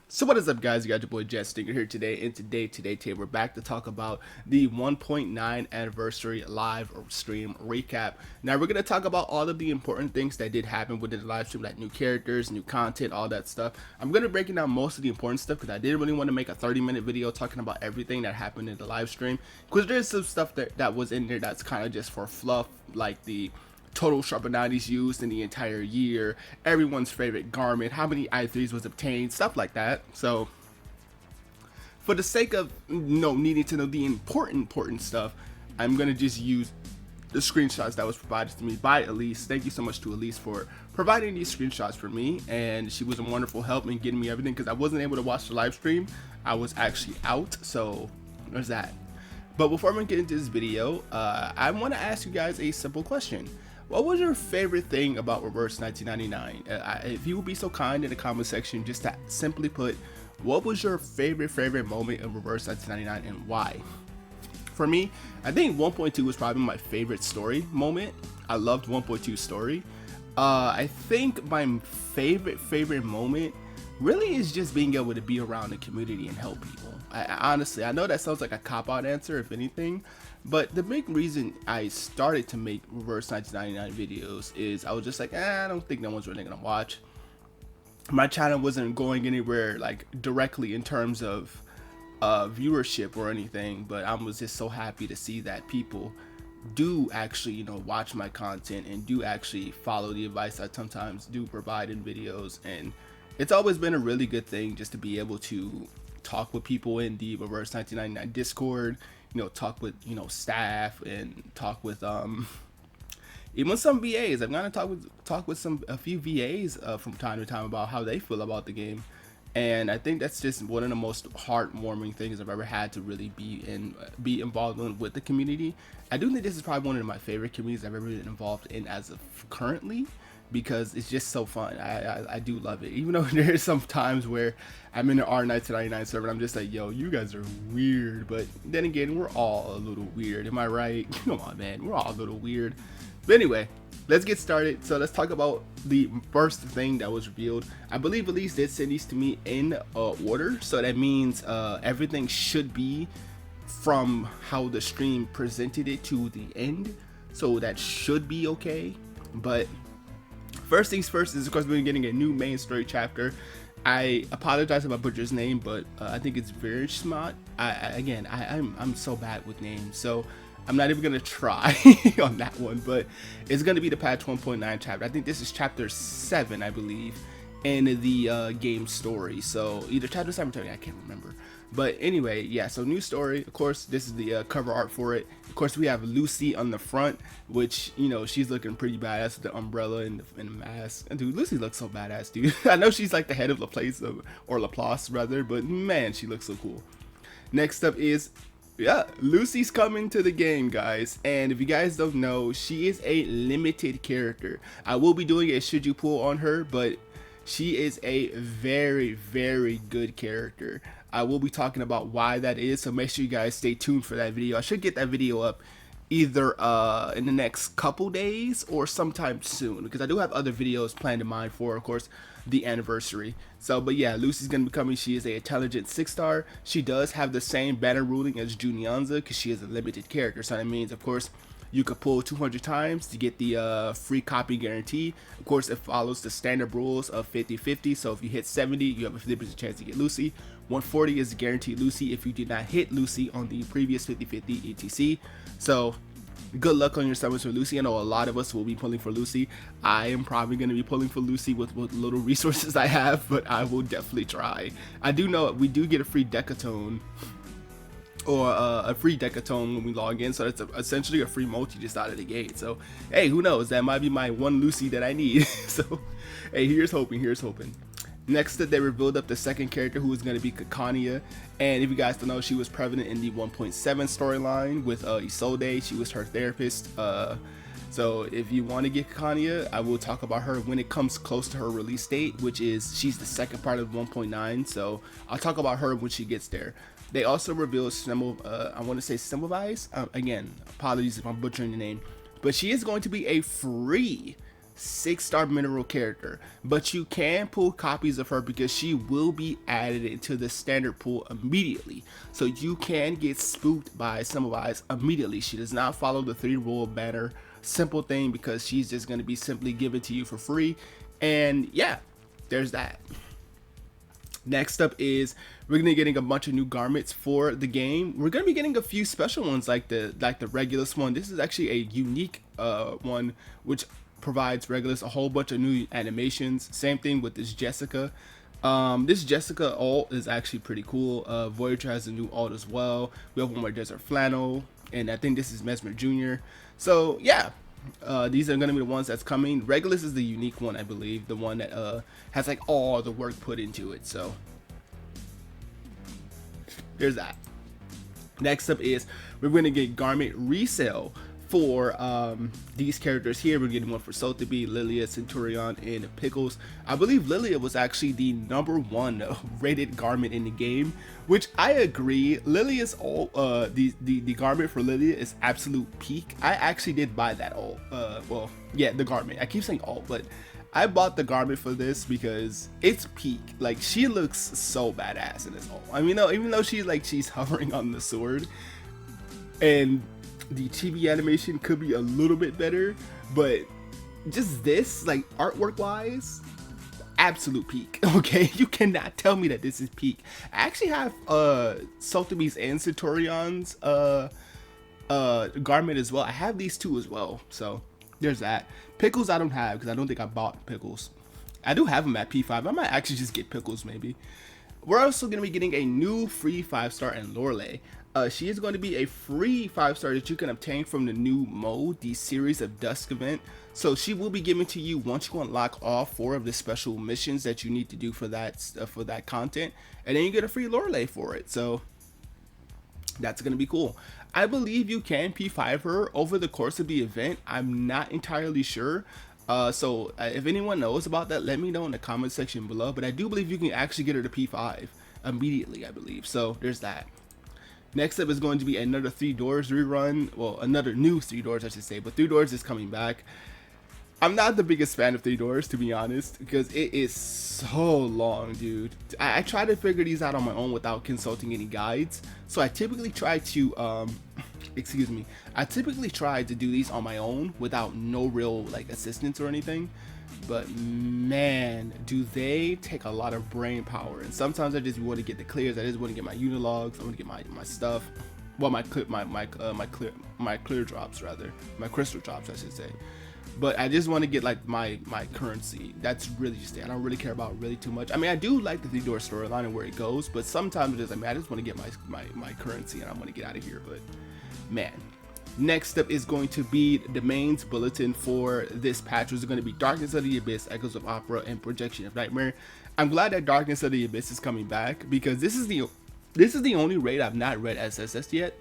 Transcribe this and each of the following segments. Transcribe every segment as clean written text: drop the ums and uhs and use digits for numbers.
So what is up, guys? You got your boy Stingren here today, and today we're back to talk about the 1.9 anniversary live stream recap. Now we're gonna talk about all of the important things that did happen within the live stream, like new characters, new content, all that stuff. I'm gonna break down most of the important stuff because I didn't really want to make a 30-minute video talking about everything that happened in the live stream, because there's some stuff that was in there that's kind of just for fluff, like the total sharper 90s used in the entire year, everyone's favorite garment, how many i3s was obtained, stuff like that. So for the sake of needing to know the important stuff, I'm gonna just use the screenshots that was provided to me by Elise. Thank you so much to Elise for providing these screenshots for me, and she was a wonderful help in getting me everything because I wasn't able to watch the live stream. I was actually out, so there's that. But before we get into this video, I want to ask you guys a simple question. What was your favorite thing about Reverse 1999? If you would be so kind in the comment section, just to simply put, what was your favorite moment of Reverse 1999 and why? For me, I think 1.2 was probably my favorite story moment. I loved 1.2 story. I think my favorite moment really is just being able to be around the community and help people. Honestly, I know that sounds like a cop-out answer, if anything, but the big reason I started to make Reverse 1999 videos is I was just like, I don't think no one's really gonna watch. My channel wasn't going anywhere like directly in terms of viewership or anything, but I was just so happy to see that people do actually watch my content and do actually follow the advice I sometimes do provide in videos. And it's always been a really good thing just to be able to talk with people in the Reverse 1999 Discord, talk with staff, and talk with even some VAs. I'm gonna talk with a few VAs from time to time about how they feel about the game. And I think that's just one of the most heartwarming things I've ever had to really be involved in with the community. I do think this is probably one of my favorite communities I've ever been involved in as of currently, because it's just so fun. I do love it, even though there's some times where I'm in the R1999 server and I'm just like, yo, you guys are weird. But then again, we're all a little weird, am I right? Come on, man, we're all a little weird. But anyway, let's get started. So let's talk about the first thing that was revealed. I believe Elise did send these to me in order, so that means everything should be from how the stream presented it to the end, so that should be okay. But first things first is, of course, we're getting a new main story chapter. I apologize if I butcher his name, but I think it's very smart. I'm so bad with names, so I'm not even gonna try on that one. But it's gonna be the patch 1.9 chapter. I think this is chapter 7, I believe, in the game story. So either chapter 7 or 7, I can't remember. But anyway, yeah, so new story. Of course, this is the cover art for it. Of course, we have Lucy on the front, which, she's looking pretty badass with the umbrella and the mask. And dude, Lucy looks so badass, dude. I know she's like the head of Laplace, or Laplace rather, but man, she looks so cool. Next up is, yeah, Lucy's coming to the game, guys. And if you guys don't know, she is a limited character. I will be doing a should you pull on her, but she is a very good character. I will be talking about why that is, so make sure you guys stay tuned for that video. I should get that video up either in the next couple days or sometime soon, because I do have other videos planned in mind for, of course, the anniversary. So, but yeah, Lucy's gonna be coming. She is a intelligent 6-star. She does have the same banner ruling as Junyanza because she is a limited character. So that means, of course, you could pull 200 times to get the free copy guarantee. Of course, it follows the standard rules of 50-50. So if you hit 70, you have a 50% chance to get Lucy. 140 is guaranteed Lucy if you did not hit Lucy on the previous 50-50 etc. So good luck on your summons for Lucy. I know a lot of us will be pulling for Lucy. I am probably going to be pulling for Lucy with what little resources I have, but I will definitely try. I do know we do get a free Decatone, or a free Decatone when we log in, so that's essentially a free multi just out of the gate. So hey, who knows, that might be my one Lucy that I need. So hey, here's hoping. Next up, they revealed up the second character, who is going to be Kaia. And if you guys don't know, she was prevalent in the 1.7 storyline with Isolde. She was her therapist. So if you want to get Kaia, I will talk about her when it comes close to her release date, which is, she's the second part of 1.9. So I'll talk about her when she gets there. They also revealed I want to say Semmelweis. Again, apologies if I'm butchering the name, but she is going to be a free 6-star mineral character, but you can pull copies of her because she will be added into the standard pool immediately. So you can get spooked by some of eyes immediately. She does not follow the 3 rule banner simple thing because she's just going to be simply given to you for free. And yeah, there's that. Next up is we're gonna be getting a bunch of new garments for the game. We're gonna be getting a few special ones like the Regulus one. This is actually a unique one which provides Regulus a whole bunch of new animations. Same thing with this Jessica. This Jessica alt is actually pretty cool. Voyager has a new alt as well. We have one more Desert Flannel, and I think this is Mesmer Jr. So yeah, these are going to be the ones that's coming. Regulus is the unique one, I believe, the one that has like all the work put into it. So there's that. Next up is we're going to get garment resale for these characters here. We're getting one for Sotheby, Lilia, Centurion, and Pickles. I believe Lilia was actually the #1 rated garment in the game, which I agree. Lilia's all the garment for Lilia is absolute peak. I actually did buy that all. Well, yeah, the garment. I keep saying all, but I bought the garment for this because it's peak. Like, she looks so badass in this all. I mean, even though she's hovering on the sword, and the chibi animation could be a little bit better, but just this, like, artwork wise, absolute peak. Okay, you cannot tell me that this is peak. I actually have Sotheby's and Centurion's garment as well. I have these two as well, so there's that. Pickles I don't have because I don't think I bought Pickles. I do have them at P5. I might actually just get Pickles maybe. We're also going to be getting a new free 5-star in Lorelei. She is going to be a free 5-star that you can obtain from the new mode, the Series of Dusk event. So she will be given to you once you unlock all 4 of the special missions that you need to do for that content, and then you get a free Lorelei for it. So that's going to be cool. I believe you can P5 her over the course of the event. I'm not entirely sure. So if anyone knows about that, let me know in the comment section below. But I do believe you can actually get her to P5 immediately, I believe. So there's that. Next up is going to be another 3 Doors rerun. Well, another new 3 Doors, I should say. But 3 Doors is coming back. I'm not the biggest fan of 3 Doors, to be honest, because it is so long, dude. I try to figure these out on my own without consulting any guides. So I typically try to, I typically try to do these on my own without no real, like, assistance or anything. But man, do they take a lot of brain power. And sometimes I just want to get the clears. I just want to get my unilogs. I want to get my stuff. Well, my clear drops, rather. My crystal drops, I should say. But I just want to get like my currency. That's really just it. I don't really care about really too much. I mean, I do like the 3 Door storyline and where it goes, but sometimes it's like, I just want to get my currency and I want to get out of here. But man, next up is going to be the mains bulletin for this patch, which is going to be Darkness of the Abyss, Echoes of Opera, and Projection of Nightmare. I'm glad that Darkness of the Abyss is coming back because this is the only raid I've not read SSS yet.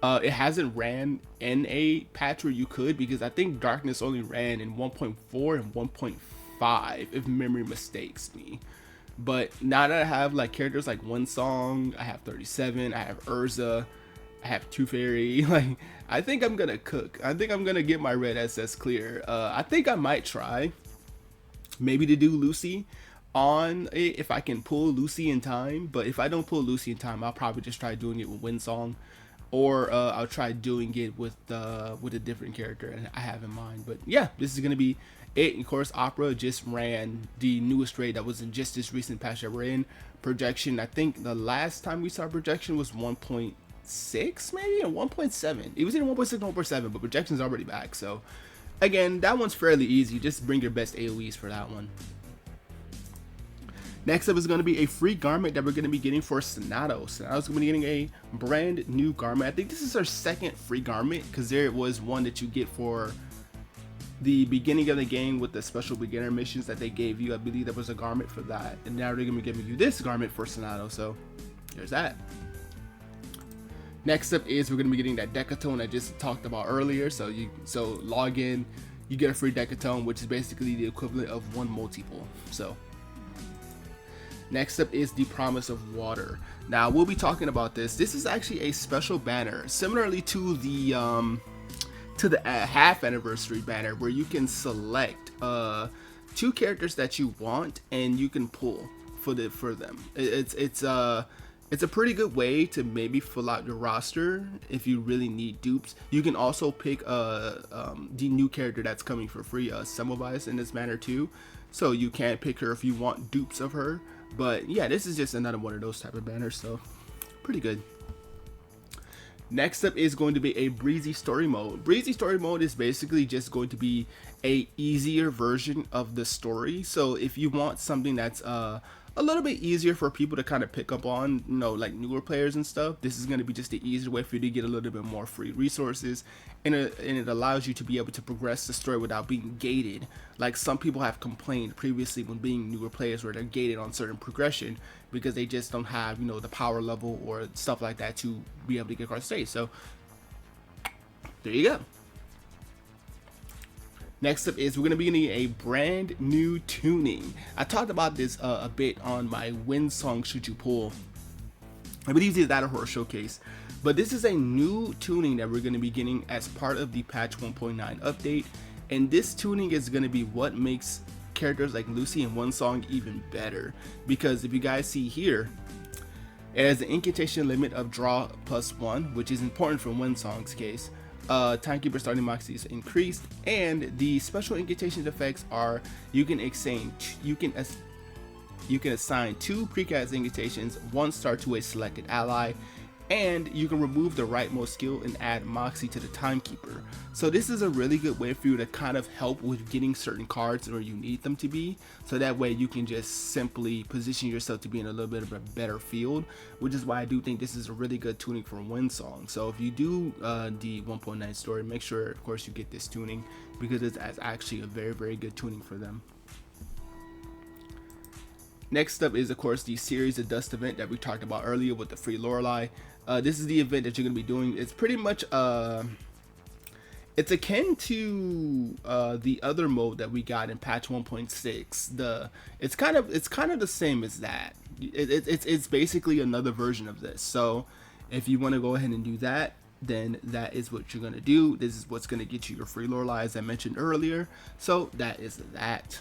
It hasn't ran in a patch where you could, because I think Darkness only ran in 1.4 and 1.5 if memory mistakes me. But now that I have like characters like Windsong, I have 37, I have Urza, I have Two Fairy, like, I think I'm gonna cook. I think I'm gonna get my red SS clear. I think I might try maybe to do Lucy on it if I can pull Lucy in time. But if I don't pull Lucy in time, I'll probably just try doing it with Windsong. Or I'll try doing it with a different character I have in mind. But yeah, this is gonna be it. Of course, Opera just ran the newest raid that was in just this recent patch that we're in. Projection, I think the last time we saw Projection was 1.6 maybe, or 1.7. It was either 1.6 or 1.7, but Projection's already back. So again, that one's fairly easy. Just bring your best AoEs for that one. Next up is going to be a free garment that we're going to be getting for Sonato. Sonato's going to be getting a brand new garment. I think this is her second free garment, because there was one that you get for the beginning of the game with the special beginner missions that they gave you. I believe there was a garment for that. And now they're going to be giving you this garment for Sonato. So there's that. Next up is we're going to be getting that Decatone I just talked about earlier. So log in, you get a free Decatone, which is basically the equivalent of 1 multiple. So next up is the Promise of Water. Now we'll be talking about this. This is actually a special banner, similarly to the half anniversary banner, where you can select two characters that you want, and you can pull for them. It's a pretty good way to maybe fill out your roster if you really need dupes. You can also pick the new character that's coming for free, Sovis, in this manner too. So you can pick her if you want dupes of her. But yeah, this is just another one of those type of banners, so pretty good. Next up is going to be a Breezy story mode. Breezy story mode is basically just going to be a easier version of the story. So if you want something that's a little bit easier for people to kind of pick up on, you know, like newer players and stuff, this is going to be just the easier way for you to get a little bit more free resources, and it allows you to be able to progress the story without being gated. Like some people have complained previously when being newer players where they're gated on certain progression because they just don't have, you know, the power level or stuff like that to be able to get across the stage. So there you go. Next up is we're going to be getting a brand new tuning. I talked about this a bit on my Windsong Should You Pull, I believe it's that horror showcase. But this is a new tuning that we're going to be getting as part of the patch 1.9 update. And this tuning is going to be what makes characters like Lucy and Windsong even better. Because if you guys see here, it has an incantation limit of draw +1, which is important for Windsong's case. Timekeeper starting moxie is increased, and the special incantation effects are you can assign 2 precast incantations, 1 star to a selected ally, and you can remove the rightmost skill and add moxie to the timekeeper. So this is a really good way for you to kind of help with getting certain cards where you need them to be, so that way you can just simply position yourself to be in a little bit of a better field, which is why I do think this is a really good tuning for Windsong. So if you do the 1.9 story, make sure of course you get this tuning, because it's actually a very good tuning for them. Next up is of course the Series of Dust event that we talked about earlier with the free Lorelei. This is the event that you're going to be doing. It's pretty much it's akin to the other mode that we got in patch 1.6. It's kind of the same as that. It's basically another version of this. So if you want to go ahead and do that, then that is what you're going to do. This is what's going to get you your free Lorelei, as I mentioned earlier. So that is that.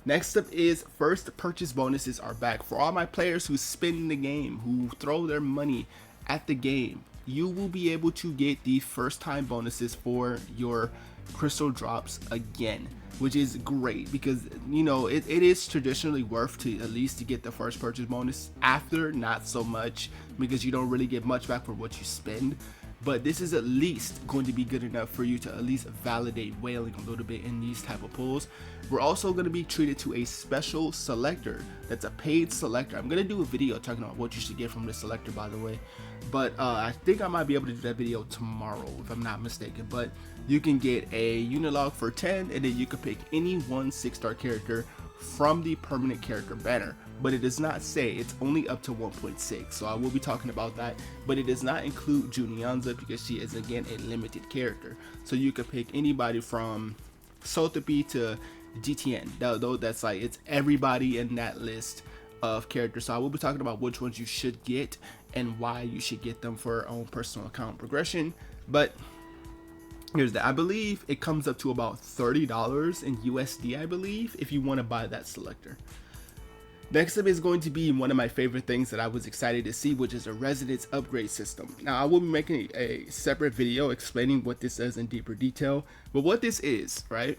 Next up is first purchase bonuses are back. For all my players who spin the game, who throw their money at the game, you will be able to get the first time bonuses for your crystal drops again, which is great because, you know, it is traditionally worth to at least to get the first purchase bonus. After, not so much, because you don't really get much back for what you spend. But this is at least going to be good enough for you to at least validate whaling a little bit in these type of pulls. We're also going to be treated to a special selector that's a paid selector. I'm going to do a video talking about what you should get from this selector, by the way. But I think I might be able to do that video tomorrow if I'm not mistaken. But you can get a unilog for 10, and then you can pick any one 6-star character from the permanent character banner. But it does not say, it's only up to 1.6, so I will be talking about that. But it does not include Junianza because she is again a limited character. So you could pick anybody from Sotheby to GTN. Though that's like, it's everybody in that list of characters. So I will be talking about which ones you should get and why you should get them for your own personal account progression. But here's that. I believe it comes up to about $30 in USD, I believe, if you want to buy that selector. Next up is going to be one of my favorite things that I was excited to see, which is a residence upgrade system. Now I will be making a separate video explaining what this is in deeper detail, but what this is, right?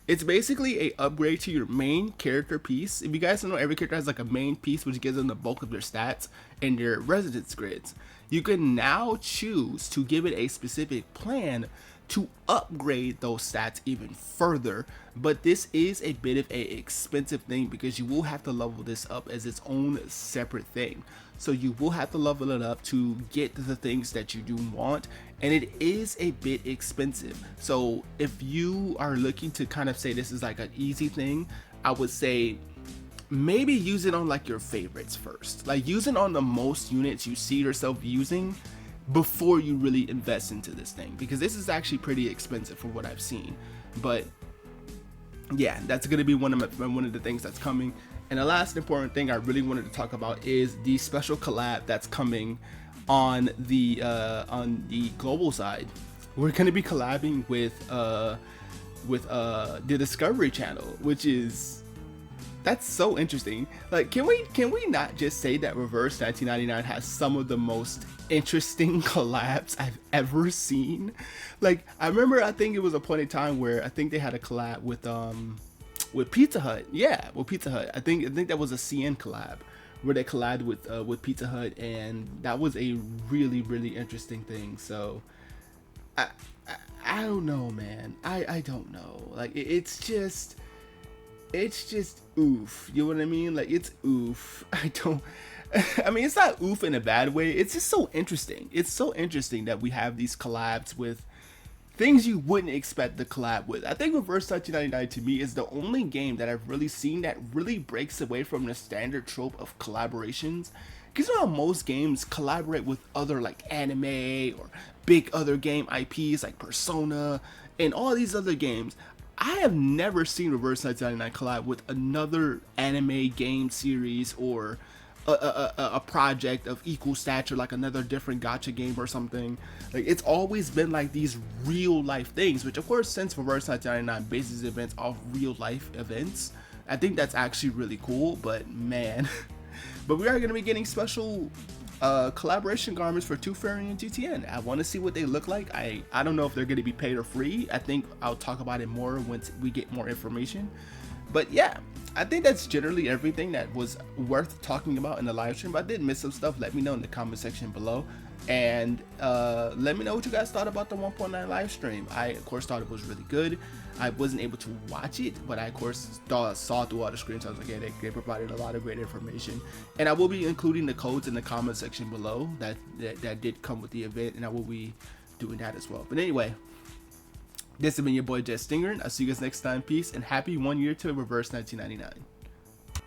It's basically a upgrade to your main character piece. If you guys don't know, every character has like a main piece which gives them the bulk of their stats and their residence grids. You can now choose to give it a specific plan to upgrade those stats even further, but this is a bit of a expensive thing because you will have to level this up as its own separate thing. So you will have to level it up to get the things that you do want, and it is a bit expensive. So if you are looking to kind of say this is like an easy thing, I would say maybe use it on like your favorites first. Like use it on the most units you see yourself using before you really invest into this thing, because this is actually pretty expensive for what I've seen. But yeah, that's gonna be one of the things that's coming. And the last important thing I really wanted to talk about is the special collab that's coming on the global side. We're gonna be collabing with with the Discovery Channel, which is, that's so interesting. Like, can we not just say that Reverse 1999 has some of the most interesting collabs I've ever seen? Like, I remember, I think it was a point in time where I think they had a collab with Pizza Hut. Yeah, with Pizza Hut. I think that was a CN collab where they collabed with Pizza Hut, and that was a really interesting thing. So I I don't know, man. I don't know. Like, it's just oof. You know what I mean? Like, it's oof. I don't. I mean, it's not oof in a bad way. It's just so interesting. It's so interesting that we have these collabs with things you wouldn't expect to collab with. I think Reverse 1999 to me is the only game that I've really seen that really breaks away from the standard trope of collaborations. Because you know how most games collaborate with other like anime or big other game IPs like Persona and all these other games. I have never seen Reverse 1999 collab with another anime game series or a project of equal stature, like another different gacha game or something. Like, it's always been like these real life things, which of course, since Reverse 1999 bases events off real life events, I think that's actually really cool. But man, but we are going to be getting special collaboration garments for Tooth Fairy and GTN. I want to see what they look like. I don't know if they're going to be paid or free. I think I'll talk about it more once we get more information. But yeah, I think that's generally everything that was worth talking about in the live stream. But I did miss some stuff. Let me know in the comment section below. And let me know what you guys thought about the 1.9 live stream. I, of course, thought it was really good. I wasn't able to watch it, but I, of course, saw through all the screens. I was like, yeah, they provided a lot of great information. And I will be including the codes in the comment section below that did come with the event. And I will be doing that as well. But anyway, this has been your boy, Stingren. I'll see you guys next time. Peace, and happy 1 year to Reverse 1999.